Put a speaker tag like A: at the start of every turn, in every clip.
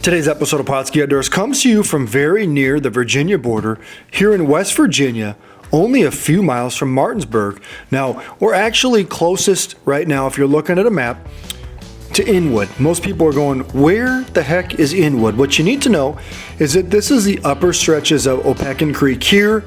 A: Today's episode of Pautzke Outdoors comes to you from very near the Virginia border here in West Virginia, only a few miles from Martinsburg. Now, we're actually closest right now, if you're looking at a map, to Inwood. Most people are going, where the heck is Inwood? What you need to know is that this is the upper stretches of Opequon Creek here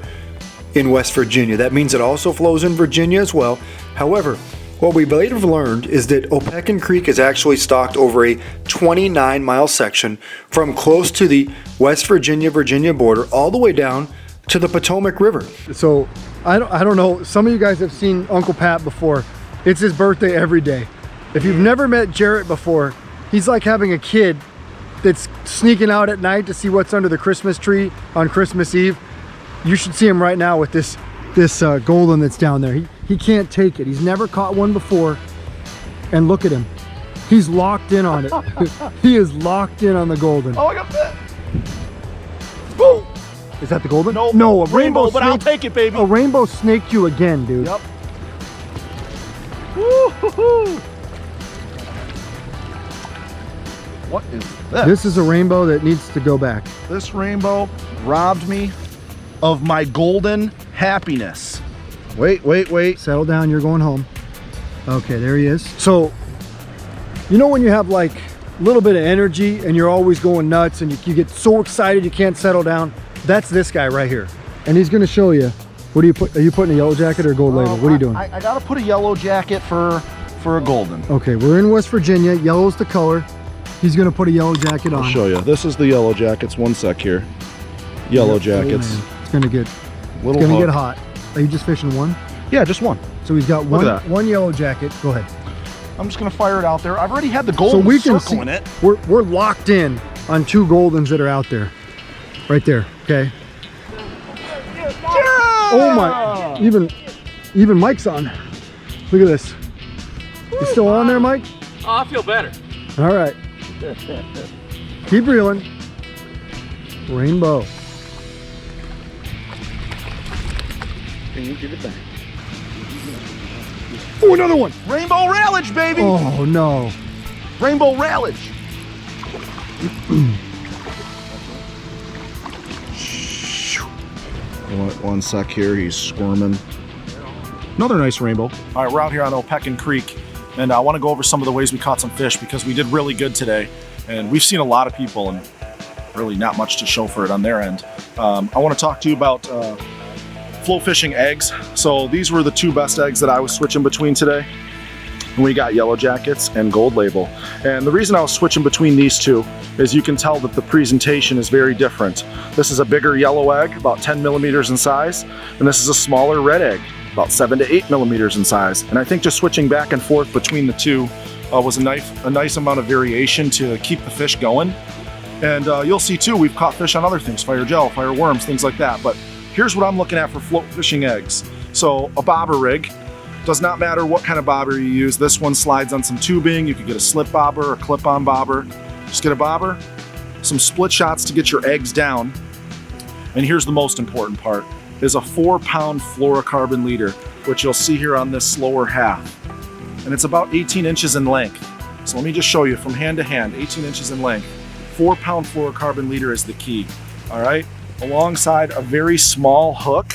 A: in West Virginia. That means it also flows in Virginia as well. However, what we later learned is that Opequon Creek is actually stocked over a 29-mile section from close to the West Virginia border all the way down to the Potomac River. So I don't know, some of you guys have seen Uncle Pat before. It's his birthday every day. If you've never met Jarrett before, he's like having a kid that's sneaking out at night to see what's under the Christmas tree on Christmas Eve. You should see him right now with this golden that's down there. He can't take it. He's never caught one before. And look at him. He's locked in on it. He is locked in on the golden.
B: Oh, I got bit. Boom.
A: Is that the golden?
B: No,
A: no, a rainbow
B: but I'll take it, baby.
A: A rainbow snaked you again, dude.
B: Yep. Woo-hoo-hoo. What is this?
A: This is a rainbow that needs to go back.
B: This rainbow robbed me of my golden happiness. Wait.
A: Settle down, you're going home. Okay, there he is. So, you know when you have like a little bit of energy and you're always going nuts and you get so excited you can't settle down? That's this guy right here. And he's gonna show you. What do you put? Are you putting a yellow jacket or a gold label? What are you doing?
B: I gotta put a yellow jacket for a golden.
A: Okay, we're in West Virginia. Yellow's the color. He's gonna put a yellow jacket on.
B: I'll show you. This is the yellow jackets. One sec here. Yellow jackets.
A: Oh, it's gonna get hot. Are you just fishing one?
B: Yeah, just one.
A: So he's got one yellow jacket. Go ahead.
B: I'm just gonna fire it out there. I've already had the golden circle in it.
A: We're locked in on two goldens that are out there. Right there, okay?
B: Yeah!
A: Oh my, even Mike's on. Look at this. You still on there, Mike?
C: Oh, I feel better.
A: All right. Keep reeling. Rainbow.
C: Can you give it back?
A: Oh, another one.
B: Rainbow railage, baby.
A: Oh no.
B: Rainbow railage. One sec here, he's squirming. Another nice rainbow. All right, we're out here on Opequon Creek, and I want to go over some of the ways we caught some fish because we did really good today, and we've seen a lot of people and really not much to show for it on their end. I want to talk to you about flow fishing eggs. So these were the two best eggs that I was switching between today. And we got yellow jackets and gold label. And the reason I was switching between these two is you can tell that the presentation is very different. This is a bigger yellow egg, about 10 millimeters in size, and this is a smaller red egg, about 7 to 8 millimeters in size. And I think just switching back and forth between the two was a nice amount of variation to keep the fish going. And you'll see too, we've caught fish on other things, fire gel, fire worms, things like that. But here's what I'm looking at for float fishing eggs. So a bobber rig. Does not matter what kind of bobber you use. This one slides on some tubing. You could get a slip bobber or clip-on bobber. Just get a bobber, some split shots to get your eggs down. And here's the most important part, is a 4-pound fluorocarbon leader, which you'll see here on this lower half. And it's about 18 inches in length. So let me just show you from hand to hand, 18 inches in length. 4-pound fluorocarbon leader is the key, all right? Alongside a very small hook.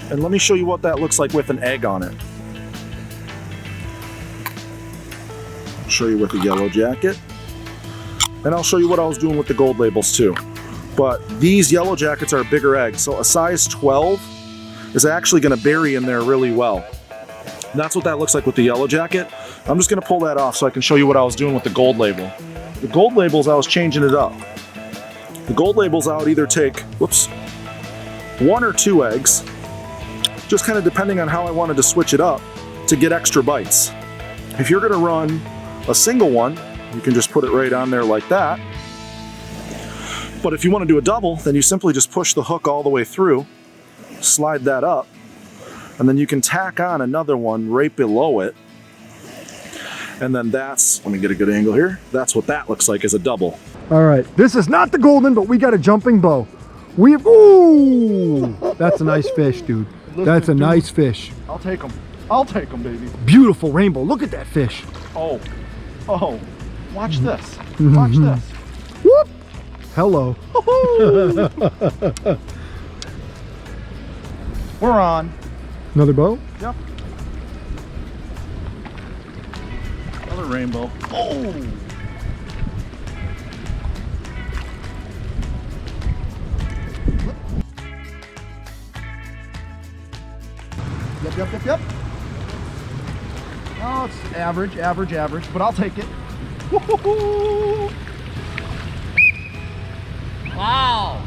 B: And let me show you what that looks like with an egg on it. I'll show you with the yellow jacket. And I'll show you what I was doing with the gold labels too. But these yellow jackets are bigger eggs, so a size 12 is actually gonna bury in there really well. And that's what that looks like with the yellow jacket. I'm just gonna pull that off so I can show you what I was doing with the gold label. The gold labels, I was changing it up. The gold labels, I would either take, 1 or 2 eggs, just kind of depending on how I wanted to switch it up to get extra bites. If you're gonna run a single one, you can just put it right on there like that. But if you wanna do a double, then you simply just push the hook all the way through, slide that up, and then you can tack on another one right below it. And then that's, let me get a good angle here. That's what that looks like as a double.
A: All right, this is not the golden, but we got a jumping bow. Ooh, that's a nice fish, dude. That's a nice fish.
B: I'll take them. I'll take them, baby.
A: Beautiful rainbow. Look at that fish.
B: Oh. Watch this. Watch this.
A: Whoop! Hello.
B: We're on.
A: Another boat?
B: Yep. Another rainbow. Oh! Yep. Oh, it's average, but I'll take it. Woo-hoo-hoo!
C: Wow.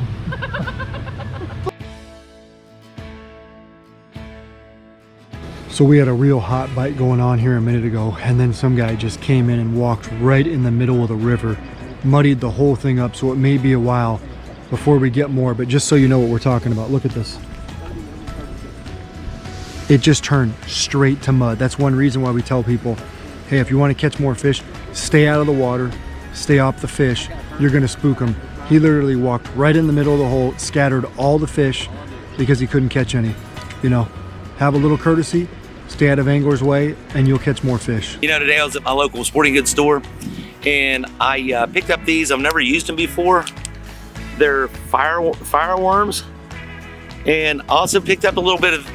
A: So we had a real hot bite going on here a minute ago, and then some guy just came in and walked right in the middle of the river, muddied the whole thing up, so it may be a while before we get more, but just so you know what we're talking about, look at this. It just turned straight to mud. That's one reason why we tell people, hey, if you want to catch more fish, stay out of the water, stay off the fish, you're gonna spook them. He literally walked right in the middle of the hole, scattered all the fish because he couldn't catch any. You know, have a little courtesy, stay out of angler's way, and you'll catch more fish.
D: You know, today I was at my local sporting goods store and I picked up these. I've never used them before. They're fireworms, and also picked up a little bit of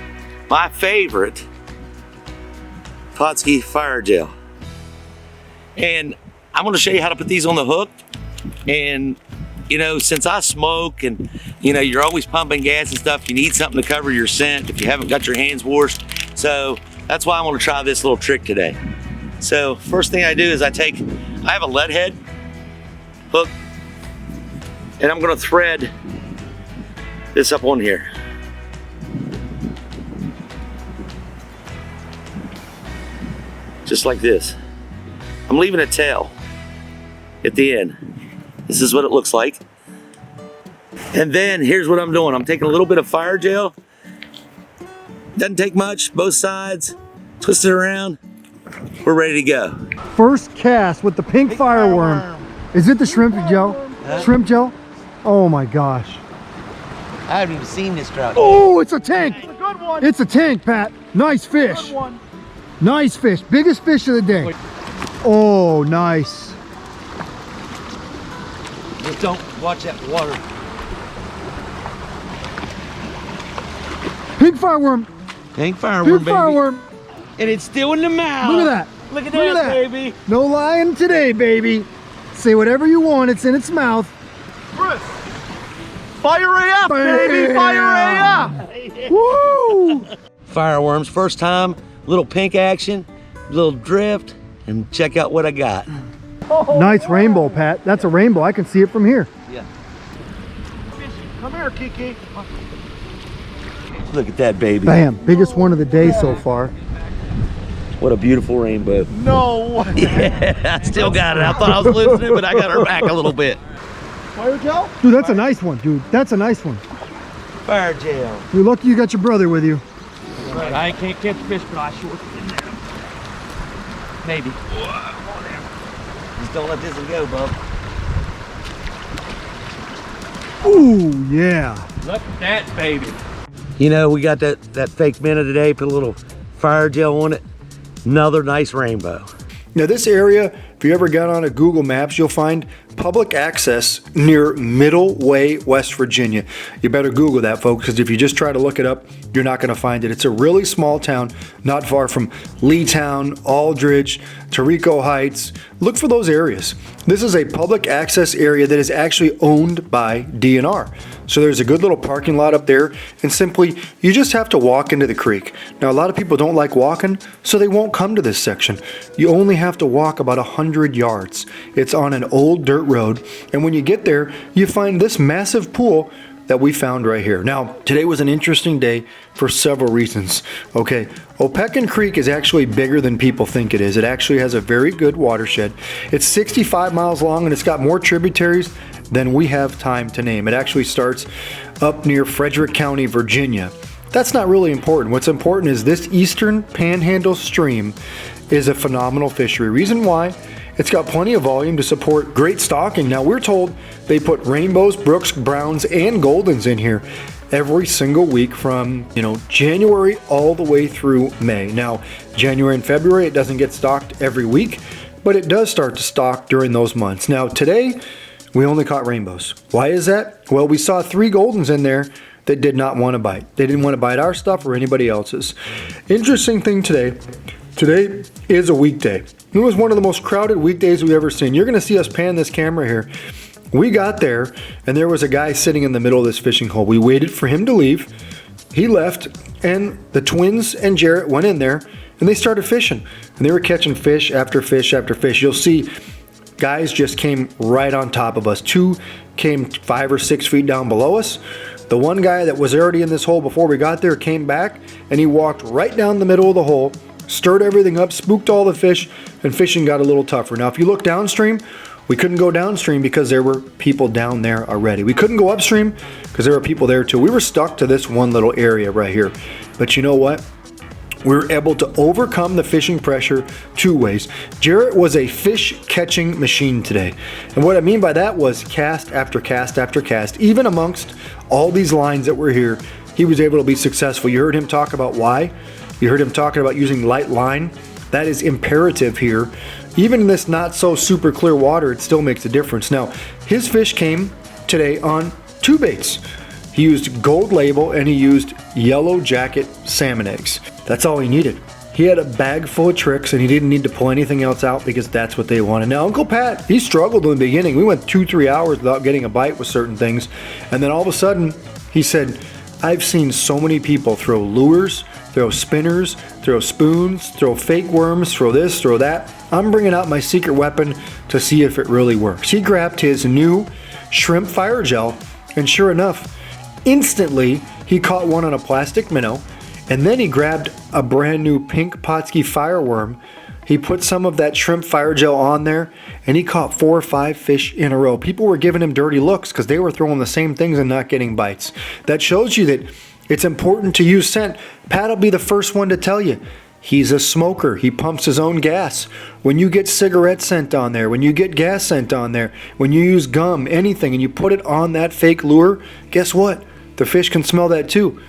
D: my favorite Pautzke fire gel. And I'm gonna show you how to put these on the hook. And you know, since I smoke and you know, you're always pumping gas and stuff, you need something to cover your scent if you haven't got your hands washed. So that's why I want to try this little trick today. So first thing I do is I have a lead head hook, and I'm gonna thread this up on here. Just like this. I'm leaving a tail at the end. This is what it looks like. And then here's what I'm doing. I'm taking a little bit of fire gel. Doesn't take much, both sides. Twist it around. We're ready to go.
A: First cast with the pink fireworm. Is it the shrimp gel?
D: Huh?
A: Shrimp gel? Oh my gosh.
D: I haven't even seen this trout.
A: Oh, it's a tank.
B: It's a good one.
A: It's a tank, Pat. Nice fish.
B: Good one.
A: Nice fish. Biggest fish of the day. Oh, nice.
D: Just don't watch that water.
A: Pink fireworm.
D: Pink fireworm,
A: Pink fireworm.
D: And it's still in the mouth.
A: Look at that.
D: Look at
A: Look at
D: that,
A: that.
D: baby.
A: No lying today, baby. Say whatever you want. It's in its mouth.
B: Chris. Fire AF, baby. Fire AF.
A: Woo!
D: Fireworms, first time, little pink action, little drift, and check out what I got.
A: Nice rainbow, Pat. That's a rainbow. I can see it from here.
D: Yeah.
B: Come here, Kiki.
D: Look at that, baby.
A: Bam. Biggest one of the day so far.
D: What a beautiful rainbow.
B: No.
D: Yeah, I still got it. I thought I was losing it, but I got her back a little bit.
B: Fire gel?
A: Dude, that's a nice one, dude. That's a nice one.
D: Fire gel.
A: You're lucky you got your brother with you.
C: I can't catch fish, but I sure can. Maybe.
D: Just don't let this one go, bub.
A: Ooh, yeah.
C: Look at that, baby.
D: You know, we got that fake minnow today, put a little fire gel on it. Another nice rainbow.
A: Now this area, if you ever got on a Google Maps, you'll find public access near Middle Way, West Virginia. You better Google that, folks, because if you just try to look it up, you're not going to find it. It's a really small town, not far from Leetown, Aldridge, Tarico Heights. Look for those areas. This is a public access area that is actually owned by DNR. So there's a good little parking lot up there, and simply, you just have to walk into the creek. Now, a lot of people don't like walking, so they won't come to this section. You only have to walk about 100 yards. It's on an old dirt road, and when you get there, you find this massive pool that we found right here. Now, today was an interesting day for several reasons. Okay, Opequon Creek is actually bigger than people think it is. It actually has a very good watershed. It's 65 miles long, and it's got more tributaries than we have time to name. It actually starts up near Frederick County, Virginia. That's not really important. What's important is this eastern Panhandle stream is a phenomenal fishery. Reason why? It's got plenty of volume to support great stocking. Now, we're told they put rainbows, brooks, browns, and goldens in here every single week from, January all the way through May. Now, January and February, it doesn't get stocked every week. but it does start to stock during those months. Now today, we only caught rainbows. Why is that? Well, we saw 3 goldens in there that did not want to bite. They didn't want to bite our stuff or anybody else's. Interesting thing today is a weekday. It was one of the most crowded weekdays we've ever seen. You're gonna see us pan this camera here. We got there and there was a guy sitting in the middle of this fishing hole. We waited for him to leave. He left and the twins and Jarrett went in there and they started fishing. And they were catching fish after fish after fish. You'll see guys just came right on top of us. 2 came 5 or 6 feet down below us. The one guy that was already in this hole before we got there came back and he walked right down the middle of the hole, stirred everything up, spooked all the fish, and fishing got a little tougher. Now, if you look downstream, we couldn't go downstream because there were people down there already. We couldn't go upstream because there were people there too. We were stuck to this one little area right here. But you know what? We were able to overcome the fishing pressure 2 ways. Jarrett was a fish catching machine today. And what I mean by that was cast after cast after cast. Even amongst all these lines that were here, he was able to be successful. You heard him talk about why. You heard him talking about using light line. That is imperative here. Even in this not so super clear water, it still makes a difference. Now, his fish came today on 2 baits. He used gold label and he used yellow jacket salmon eggs. That's all he needed. He had a bag full of tricks and he didn't need to pull anything else out because that's what they wanted. Now, Uncle Pat, he struggled in the beginning. We went 2-3 hours without getting a bite with certain things. And then all of a sudden, he said, I've seen so many people throw lures, throw spinners, throw spoons, throw fake worms, throw this, throw that. I'm bringing out my secret weapon to see if it really works. He grabbed his new shrimp fire gel, and sure enough, instantly he caught one on a plastic minnow, and then he grabbed a brand new pink Pautzke fireworm. He put some of that shrimp fire gel on there, and he caught 4 or 5 fish in a row. People were giving him dirty looks because they were throwing the same things and not getting bites. That shows you that it's important to use scent. Pat will be the first one to tell you. He's a smoker. He pumps his own gas. When you get cigarette scent on there, when you get gas scent on there, when you use gum, anything, and you put it on that fake lure, guess what? The fish can smell that too.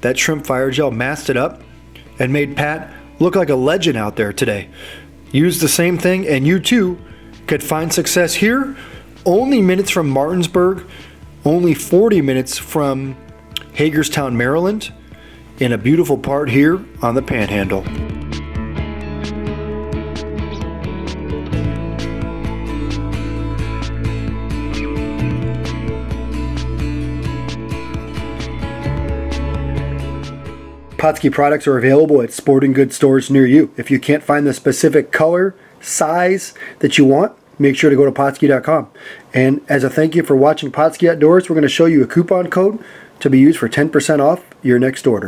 A: That shrimp fire gel masked it up and made Pat look like a legend out there today. Use the same thing and you too could find success here. Only minutes from Martinsburg, only 40 minutes from Hagerstown, Maryland, in a beautiful part here on the Panhandle. Pautzke products are available at sporting goods stores near you. If you can't find the specific color, size that you want, make sure to go to Pautzke.com. And as a thank you for watching Pautzke Outdoors, we're going to show you a coupon code to be used for 10% off your next order.